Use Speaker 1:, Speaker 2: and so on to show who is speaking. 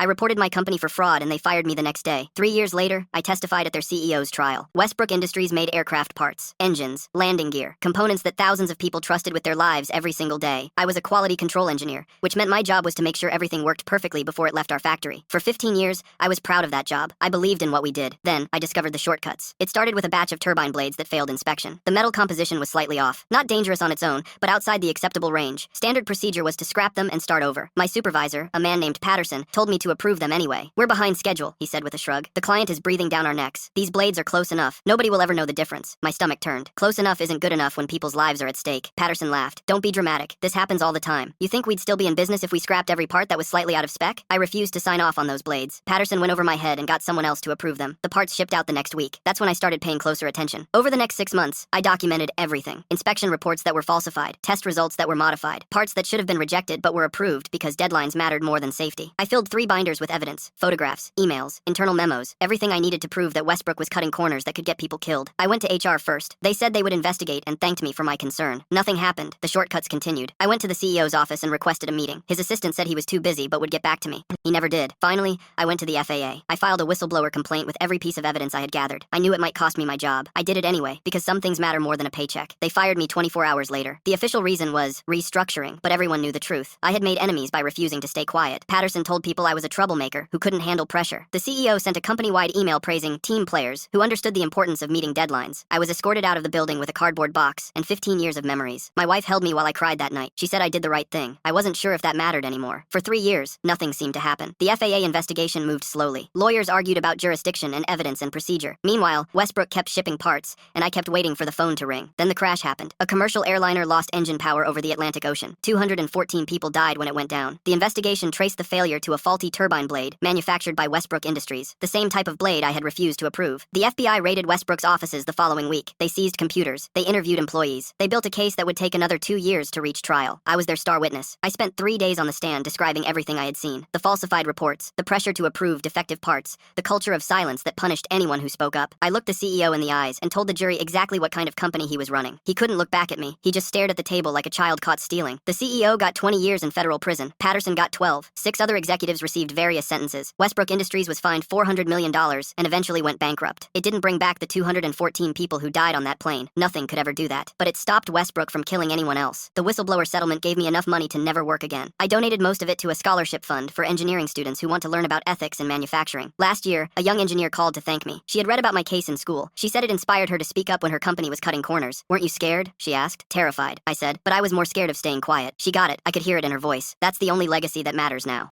Speaker 1: I reported my company for fraud and they fired me the next day. 3 years later, I testified at their CEO's trial. Westbrook Industries made aircraft parts, engines, landing gear, components that thousands of people trusted with their lives every single day. I was a quality control engineer, which meant my job was to make sure everything worked perfectly before it left our factory. For 15 years, I was proud of that job. I believed in what we did. Then, I discovered the shortcuts. It started with a batch of turbine blades that failed inspection. The metal composition was slightly off. Not dangerous on its own, but outside the acceptable range. Standard procedure was to scrap them and start over. My supervisor, a man named Patterson, told me to approve them anyway. "We're behind schedule," he said with a shrug. "The client is breathing down our necks. These blades are close enough. Nobody will ever know the difference." My stomach turned. Close enough isn't good enough when people's lives are at stake. Patterson laughed. "Don't be dramatic. This happens all the time. You think we'd still be in business if we scrapped every part that was slightly out of spec?" I refused to sign off on those blades. Patterson went over my head and got someone else to approve them. The parts shipped out the next week. That's when I started paying closer attention. Over the next 6 months, I documented everything. Inspection reports that were falsified, test results that were modified, parts that should have been rejected but were approved because deadlines mattered more than safety. I filled 3 binders with evidence, photographs, emails, internal memos, everything I needed to prove that Westbrook was cutting corners that could get people killed. I went to HR first. They said they would investigate and thanked me for my concern. Nothing happened. The shortcuts continued. I went to the CEO's office and requested a meeting. His assistant said he was too busy but would get back to me. He never did. Finally, I went to the FAA. I filed a whistleblower complaint with every piece of evidence I had gathered. I knew it might cost me my job. I did it anyway, because some things matter more than a paycheck. They fired me 24 hours later. The official reason was restructuring, but everyone knew the truth. I had made enemies by refusing to stay quiet. Patterson told people I was a troublemaker who couldn't handle pressure. The CEO sent a company-wide email praising team players who understood the importance of meeting deadlines. I was escorted out of the building with a cardboard box and 15 years of memories. My wife held me while I cried that night. She said I did the right thing. I wasn't sure if that mattered anymore. For 3 years, nothing seemed to happen. The FAA investigation moved slowly. Lawyers argued about jurisdiction and evidence and procedure. Meanwhile, Westbrook kept shipping parts, and I kept waiting for the phone to ring. Then the crash happened. A commercial airliner lost engine power over the Atlantic Ocean. 214 people died when it went down. The investigation traced the failure to a faulty turbine blade manufactured by Westbrook Industries, the same type of blade I had refused to approve. The FBI raided Westbrook's offices the following week. They seized computers. They interviewed employees. They built a case that would take another 2 years to reach trial. I was their star witness. I spent 3 days on the stand describing everything I had seen. The falsified reports, the pressure to approve defective parts, the culture of silence that punished anyone who spoke up. I looked the CEO in the eyes and told the jury exactly what kind of company he was running. He couldn't look back at me. He just stared at the table like a child caught stealing. The CEO got 20 years in federal prison. Patterson got 12. 6 other executives received various sentences. Westbrook Industries was fined $400 million and eventually went bankrupt. It didn't bring back the 214 people who died on that plane. Nothing could ever do that. But it stopped Westbrook from killing anyone else. The whistleblower settlement gave me enough money to never work again. I donated most of it to a scholarship fund for engineering students who want to learn about ethics in manufacturing. Last year, a young engineer called to thank me. She had read about my case in school. She said it inspired her to speak up when her company was cutting corners. "Weren't you scared?" she asked. "Terrified," I said. "But I was more scared of staying quiet." She got it. I could hear it in her voice. That's the only legacy that matters now.